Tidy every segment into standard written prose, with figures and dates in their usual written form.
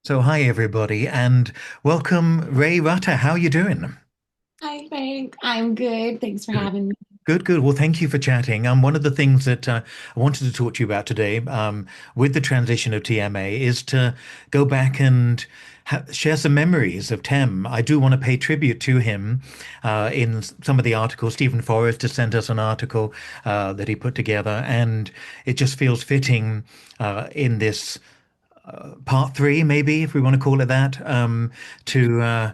So hi everybody and welcome Rae Rutter. How are you doing? Hi, Frank. I'm good. Thanks for Good. having me. Good, good. Well, thank you for chatting. One of the things that I wanted to talk to you about today, with the transition of TMA, is to go back and share some memories of Tem. I do want to pay tribute to him in some of the articles. Stephen Forrest has sent us an article that he put together, and it just feels fitting in this part three, maybe if we want to call it that, to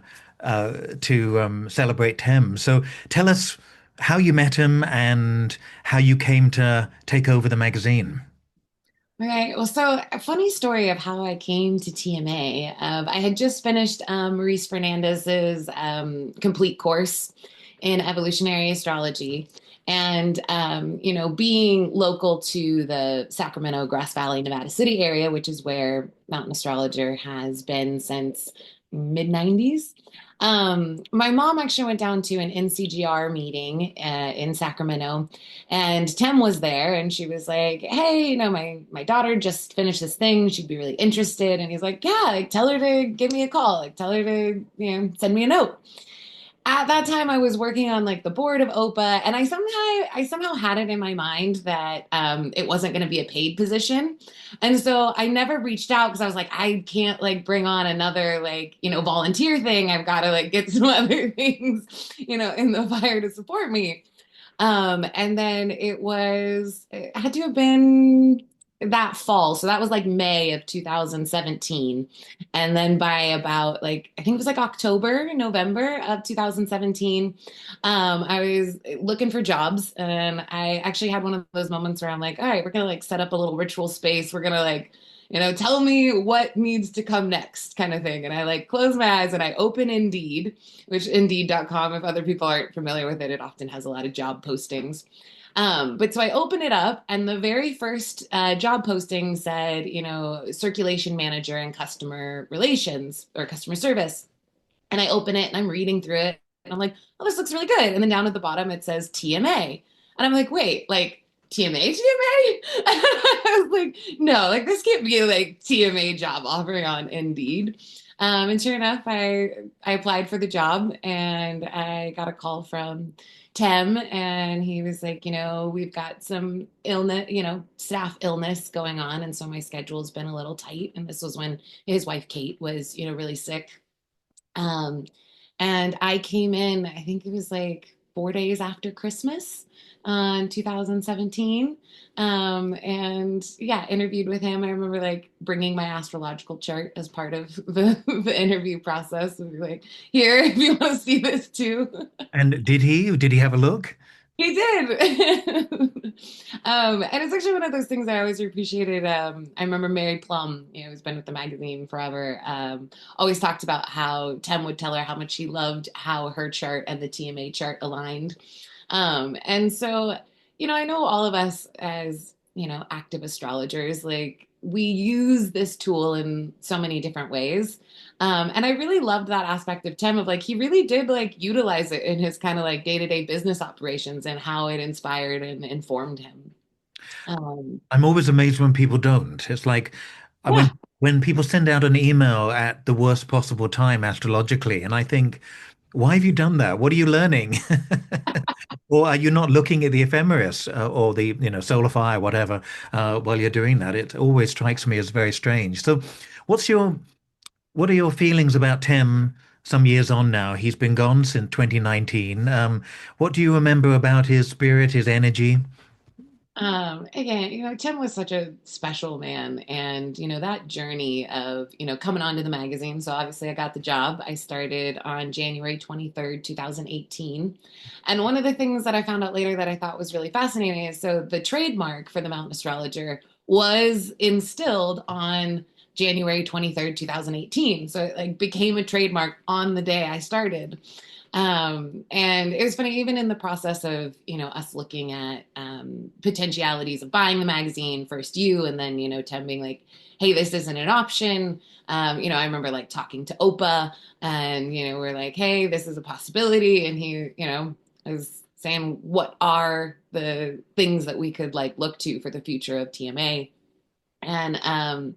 celebrate Tem. So tell us how you met him and how you came to take over the magazine. All right. Well, so a funny story of how I came to TMA. I had just finished Maurice Fernandez's complete course in evolutionary astrology. And, being local to the Sacramento, Grass Valley, Nevada City area, which is where Mountain Astrologer has been since mid 90s. My mom actually went down to an NCGR meeting in Sacramento, and Tem was there, and she was like, "Hey, my daughter just finished this thing. She'd be really interested." And he's like, "Yeah, like tell her to give me a call. Like tell her to send me a note." At that time, I was working on like the board of OPA, and I somehow had it in my mind that it wasn't going to be a paid position, and so I never reached out because I was like, I can't like bring on another like volunteer thing. I've got to like get some other things in the fire to support me. And then it had to have been that fall. So that was like May of 2017. And then by about like, I think it was like October, November of 2017, I was looking for jobs. And I actually had one of those moments where I'm like, all right, we're going to like set up a little ritual space. We're going to like, tell me what needs to come next kind of thing. And I like close my eyes and I open Indeed, which Indeed.com, if other people aren't familiar with it, it often has a lot of job postings. But so I open it up, and the very first job posting said, circulation manager and customer relations or customer service. And I open it and I'm reading through it, and I'm like, oh, this looks really good. And then down at the bottom, it says TMA. And I'm like, wait, like TMA, TMA? I was like, no, like this can't be like TMA job offering on Indeed. And sure enough, I applied for the job and I got a call from Tem, and he was like, we've got some illness, staff illness going on. And so my schedule's been a little tight. And this was when his wife, Kate, was, really sick. Um, and I came in, I think it was like 4 days after Christmas in 2017. And yeah, interviewed with him. I remember like bringing my astrological chart as part of the interview process and be like, here, if you want to see this too. And did he have a look? He did. And it's actually one of those things I always appreciated. I remember Mary Plum, who's been with the magazine forever, always talked about how Tem would tell her how much she loved how her chart and the TMA chart aligned. And so, I know all of us as, active astrologers, like we use this tool in so many different ways. And I really loved that aspect of Tim of like he really did like utilize it in his kind of like day-to-day business operations and how it inspired and informed him. Um, I'm always amazed when people don't. It's like yeah, when people send out an email at the worst possible time astrologically, and I think, why have you done that? What are you learning? Or are you not looking at the ephemeris or the, solar fire, whatever, while you're doing that? It always strikes me as very strange. So, what's your what are your feelings about Tim some years on now? He's been gone since 2019. What do you remember about his spirit, his energy? again, Tim was such a special man, and that journey of coming onto the magazine. So obviously, I got the job. I started on January 23rd, 2018, and one of the things that I found out later that I thought was really fascinating is so the trademark for the Mountain Astrologer was instilled on January 23rd, 2018. So it like became a trademark on the day I started. And it was funny, even in the process of, us looking at potentialities of buying the magazine, first you, and then, Tim being like, hey, this isn't an option. I remember like talking to Opa and, we're like, hey, this is a possibility. And he, was saying, what are the things that we could like look to for the future of TMA? And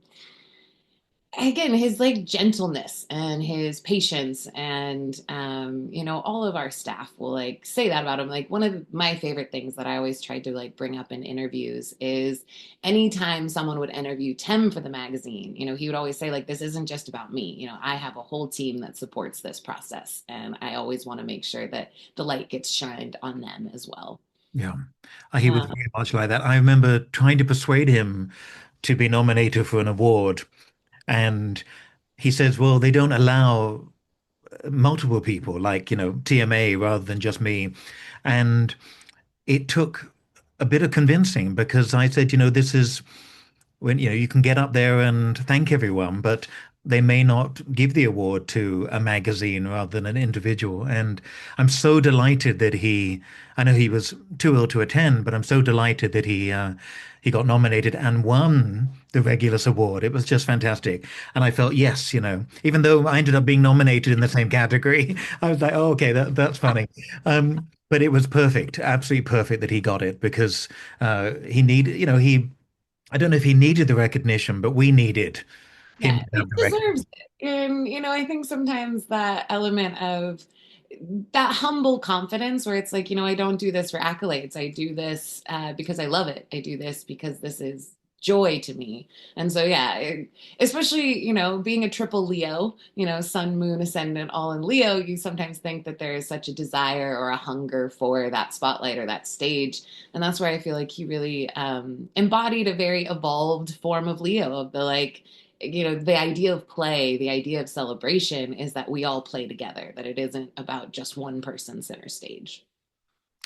again, his like gentleness and his patience and all of our staff will like say that about him. Like one of my favorite things that I always tried to like bring up in interviews is anytime someone would interview Tim for the magazine, he would always say like this isn't just about me. I have a whole team that supports this process and I always want to make sure that the light gets shined on them as well. Yeah. He was Uh, very much like that. I remember trying to persuade him to be nominated for an award. And he says, well, they don't allow multiple people like, TMA rather than just me. And it took a bit of convincing because I said, this is when you can get up there and thank everyone, but they may not give the award to a magazine rather than an individual. And I'm so delighted that I know he was too ill to attend, but I'm so delighted that he got nominated and won the Regulus Award. It was just fantastic. And I felt, yes, even though I ended up being nominated in the same category, I was like, oh, okay, that's funny. But it was perfect, absolutely perfect that he got it because he needed, I don't know if he needed the recognition, but we needed him Yeah, to he have the recognition. deserves it. And, I think sometimes that element of that humble confidence where it's like, I don't do this for accolades. I do this because I love it. I do this because this is joy to me. And so, yeah, especially, being a triple Leo, sun, moon, ascendant, all in Leo, you sometimes think that there is such a desire or a hunger for that spotlight or that stage. And that's where I feel like he really embodied a very evolved form of Leo, of the like, the idea of play, the idea of celebration is that we all play together, that it isn't about just one person center stage.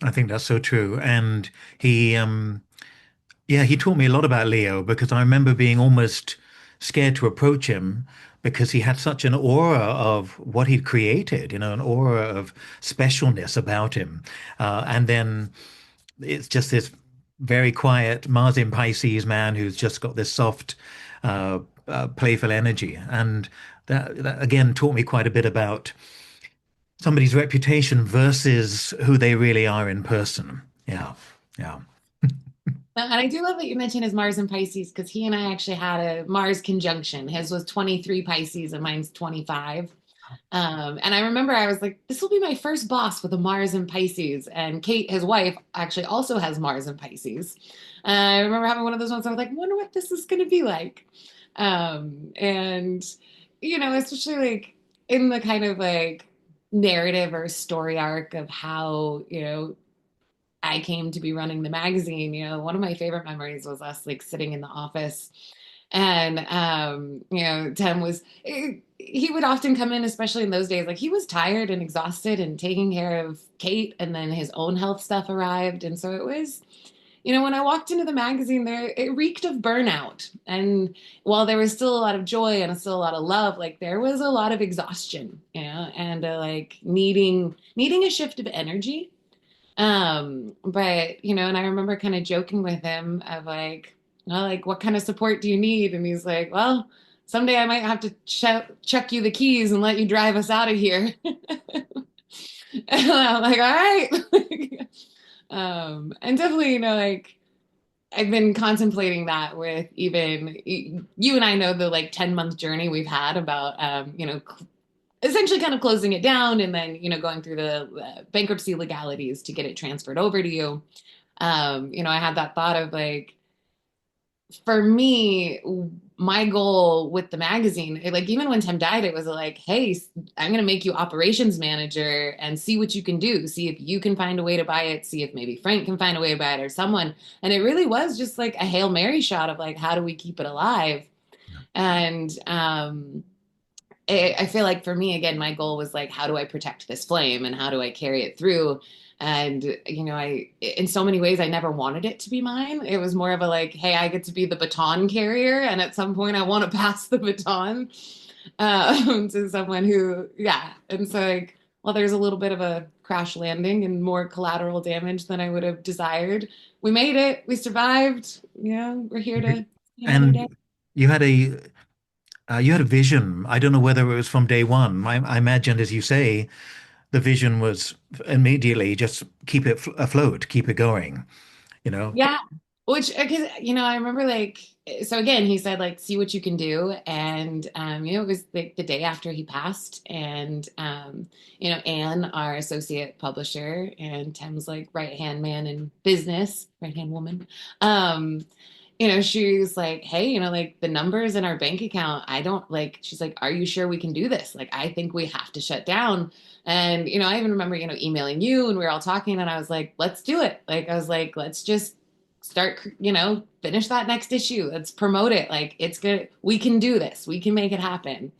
I think that's so true. And he, yeah, he taught me a lot about Leo because I remember being almost scared to approach him because he had such an aura of what he'd created, an aura of specialness about him. And then it's just this very quiet Mars in Pisces man who's just got this soft, playful energy. And that again taught me quite a bit about somebody's reputation versus who they really are in person. Yeah. Yeah. And I do love that you mentioned his Mars and Pisces because he and I actually had a Mars conjunction. His was 23 Pisces and mine's 25. And I remember I was like, this will be my first boss with a Mars and Pisces. And Kate, his wife, actually also has Mars and Pisces. I remember having one of those ones. I was like, wonder what this is going to be like. And, especially like in the kind of like narrative or story arc of how, I came to be running the magazine, one of my favorite memories was us like sitting in the office and Tim was he would often come in, especially in those days, like he was tired and exhausted and taking care of Kate, and then his own health stuff arrived. And so it was, when I walked into the magazine there, it reeked of burnout. And while there was still a lot of joy and still a lot of love, like there was a lot of exhaustion, and like needing a shift of energy. But and I remember kind of joking with him of like, well, like what kind of support do you need? And he's like, well, someday I might have to chuck you the keys and let you drive us out of here. And I'm like, all right. And definitely, like I've been contemplating that with even you and I know the like 10-month journey we've had about essentially kind of closing it down and then going through the bankruptcy legalities to get it transferred over to you. I had that thought of like, for me, my goal with the magazine, like even when Tim died, it was like, hey, I'm going to make you operations manager and see what you can do, see if you can find a way to buy it, see if maybe Frank can find a way to buy it or someone. And it really was just like a Hail Mary shot of like, how do we keep it alive? And I feel like for me, again, my goal was like, how do I protect this flame and how do I carry it through? And, in so many ways, I never wanted it to be mine. It was more of a like, hey, I get to be the baton carrier. And at some point, I want to pass the baton to someone who, yeah. And so, like, well, there's a little bit of a crash landing and more collateral damage than I would have desired. We made it. We survived. We're here to see another day. And you had a you had a vision. I don't know whether it was from day one. I imagined, as you say, the vision was immediately just keep it afloat, keep it going, you know. Yeah. Which, because, I remember like, so again, he said, like, see what you can do. And, it was like the day after he passed. And, Anne, our associate publisher, and Tim's like right hand man in business, right hand woman. Um, she's like, hey, like the numbers in our bank account, I don't like, she's like, are you sure we can do this? Like, I think we have to shut down. And, I even remember, emailing you and we were all talking and I was like, let's do it. Like, I was like, let's just start, finish that next issue. Let's promote it. Like, it's good. We can do this. We can make it happen.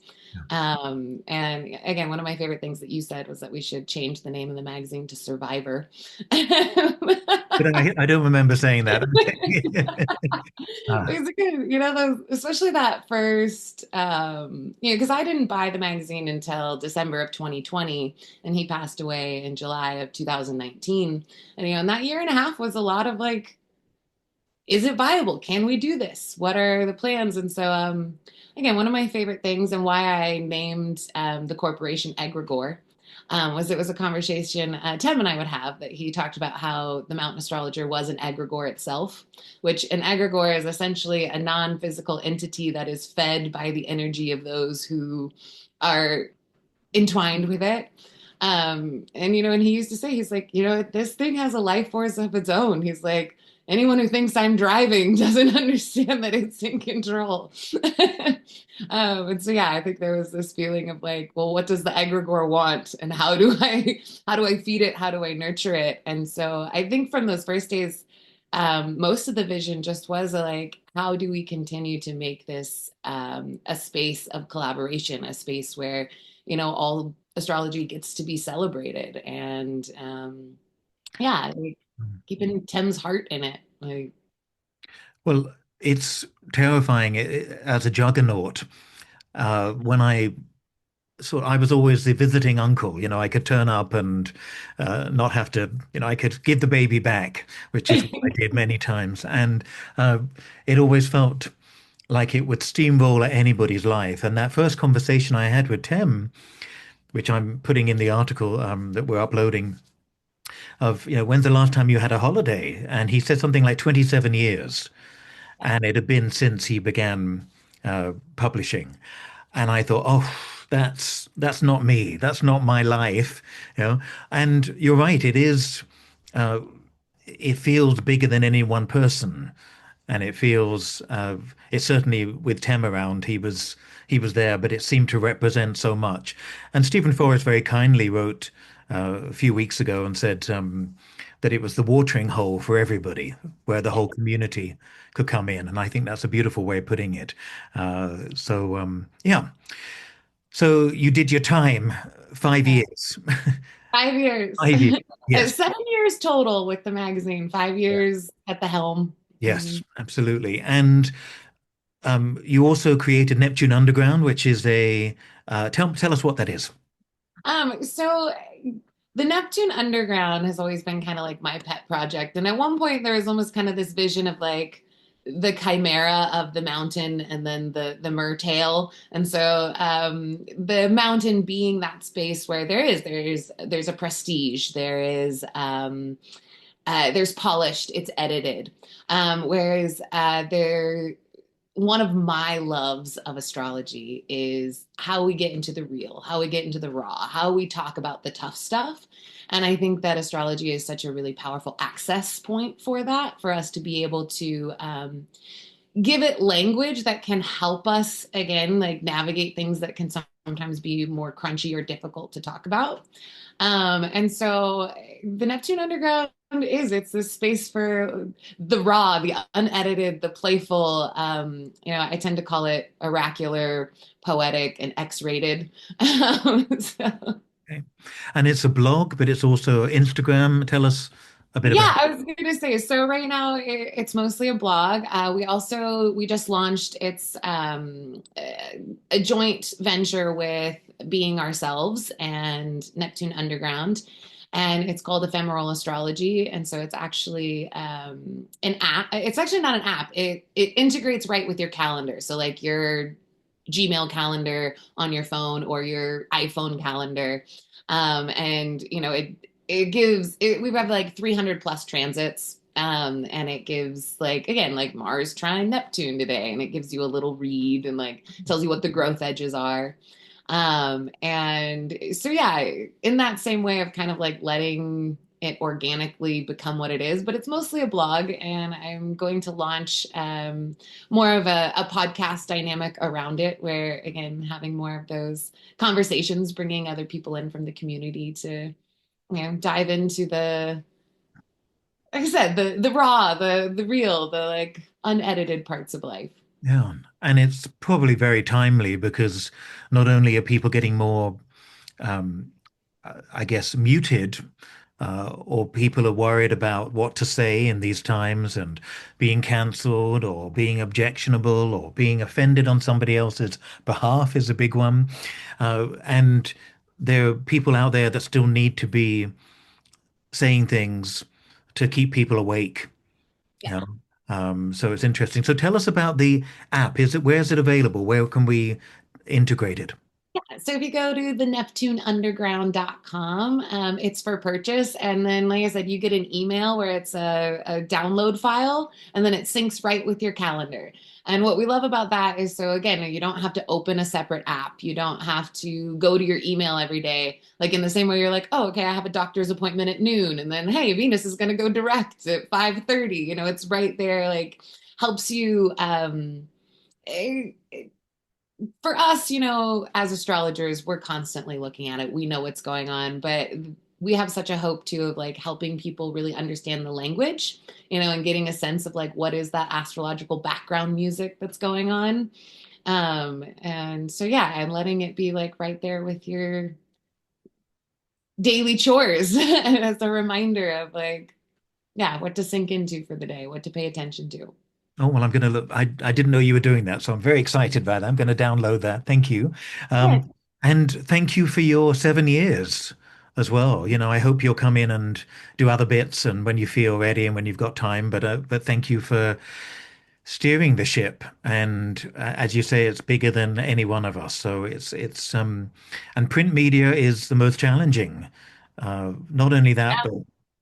And again, one of my favorite things that you said was that we should change the name of the magazine to Survivor. But I don't remember saying that. Ah, Basically, especially that first, because I didn't buy the magazine until December of 2020, and he passed away in July of 2019. And, and that year and a half was a lot of like, is it viable? Can we do this? What are the plans? And so, again, one of my favorite things and why I named the corporation Egregore was it was a conversation Tim and I would have that he talked about how the mountain astrologer was an egregore itself, which an egregore is essentially a non-physical entity that is fed by the energy of those who are entwined with it. And he used to say, he's like, this thing has a life force of its own. He's like, anyone who thinks I'm driving doesn't understand that it's in control. And so yeah, I think there was this feeling of like, well, what does the egregore want, and how do I feed it? How do I nurture it? And so I think from those first days, most of the vision just was like, how do we continue to make this a space of collaboration, a space where all astrology gets to be celebrated, and yeah, like, keeping Tim's heart in it. Like, well, it's terrifying as a juggernaut. When I was always the visiting uncle. I could turn up and not have to. I could give the baby back, which is what I did many times, and it always felt like it would steamroll at anybody's life. And that first conversation I had with Tim, which I'm putting in the article that we're uploading, of when's the last time you had a holiday? And he said something like 27 years, and it had been since he began publishing. And I thought, oh, that's not me. That's not my life, you know. And you're right. It is. Uh, it feels bigger than any one person, and it feels. It certainly with Tem around, he was there, but it seemed to represent so much. And Stephen Forrest very kindly wrote a few weeks ago and said that it was the watering hole for everybody, where the whole community could come in. And I think that's a beautiful way of putting it. Yeah. So you did your time, 5 years. 5 years. 5 years. Yes. 7 years total with the magazine, five Yeah. years at the helm. Yes, absolutely. And you also created Neptune Underground, which is a tell us what that is. So the Neptune Underground has always been kind of like my pet project. And at one point there was almost kind of this vision of like the chimera of the mountain and then the mertail. And so the mountain being that space where there's a prestige, there's polished, it's edited. Whereas one of my loves of astrology is how we get into the real, how we get into the raw, how we talk about the tough stuff. And I think that astrology is such a really powerful access point for that, for us to be able to give it language that can help us, again, like navigate things that can sometimes be more crunchy or difficult to talk about. And so the Neptune Underground it's this space for the raw, the unedited, the playful. I tend to call it oracular, poetic, and X-rated. So, Okay. And it's a blog, but it's also Instagram. Tell us a bit about yeah, I was going to say. So right now it's mostly a blog. We just launched it's a joint venture with Being Ourselves and Neptune Underground, and it's called Ephemeral Astrology. And so it's actually an app. It's actually not an app. It integrates right with your calendar. So like your Gmail calendar on your phone or your iPhone calendar. And we have like 300 plus transits And it gives like again like Mars trine Neptune today, and it gives you a little read and like tells you what the growth edges are. And so yeah, in that same way of kind of like letting it organically become what it is, but it's mostly a blog, and I'm going to launch more of a podcast dynamic around it, where again having more of those conversations, bringing other people in from the community to dive into the like I said, the raw, the real, the like unedited parts of life. Yeah. And it's probably very timely because not only are people getting more um, I guess, muted, or people are worried about what to say in these times and being cancelled or being objectionable or being offended on somebody else's behalf is a big one. And there are people out there that still need to be saying things to keep people awake. Yeah. You know? So it's interesting. So tell us about the app. Where is it available? Where can we integrate it? Yeah, so if you go to the neptuneunderground.com, it's for purchase. And then, like I said, you get an email where it's a download file, and then it syncs right with your calendar. And what we love about that is so, again, you don't have to open a separate app. You don't have to go to your email every day. Like in the same way you're like, oh, okay, I have a doctor's appointment at noon. And then, hey, Venus is going to go direct at 5:30. It's right there, like helps you. Eh, for us, as astrologers, we're constantly looking at it. We know what's going on, but we have such a hope too of like helping people really understand the language, and getting a sense of like what is that astrological background music that's going on. And so yeah, and letting it be like right there with your daily chores as a reminder of like, yeah, what to sink into for the day, what to pay attention to. Oh, well, I'm going to look. I didn't know you were doing that, so I'm very excited about that. I'm going to download that. Thank you. Yeah. And thank you for your 7 years as well. I hope you'll come in and do other bits and when you feel ready and when you've got time. But thank you for steering the ship. And as you say, it's bigger than any one of us. So and print media is the most challenging. Not only that, but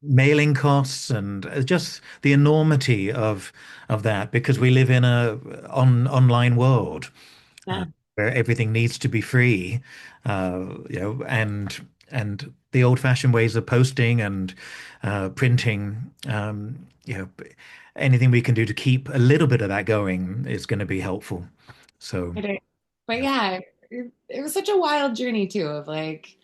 mailing costs and just the enormity of that because we live in a online world uh, Yeah. where everything needs to be free, and the old-fashioned ways of posting and printing, anything we can do to keep a little bit of that going is going to be helpful. So, It is. But yeah. yeah, it was such a wild journey too of like,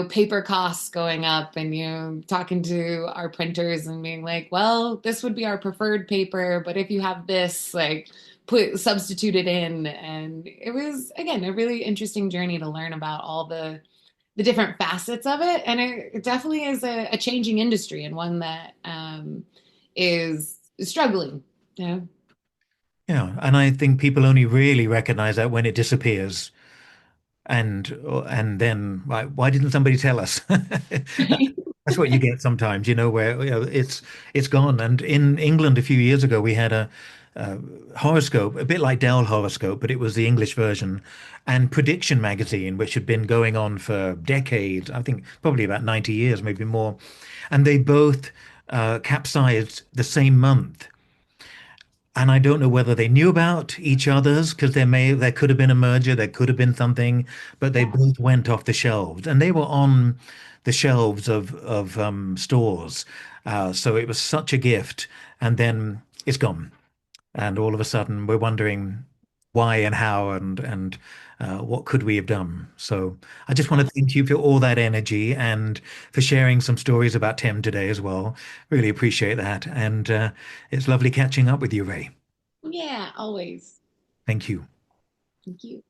paper costs going up and talking to our printers and being like, well, this would be our preferred paper, but if you have this, like put substitute it in. And it was again a really interesting journey to learn about all the different facets of it. And it definitely is a changing industry and one that is struggling. Yeah. Yeah, and I think people only really recognize that when it disappears. And then why didn't somebody tell us? That's what you get sometimes, where it's gone. And in England a few years ago, we had a horoscope, a bit like Dell horoscope, but it was the English version, and Prediction magazine, which had been going on for decades, I think probably about 90 years, maybe more, and they both capsized the same month. And I don't know whether they knew about each other's because there could have been a merger, there could have been something, but they both went off the shelves and they were on the shelves of stores. So it was such a gift, and then it's gone, and all of a sudden we're wondering why and how and what could we have done. So I just want to thank you for all that energy and for sharing some stories about Tim today as well. Really appreciate that, and it's lovely catching up with you, Ray. Yeah, always. Thank you. Thank you.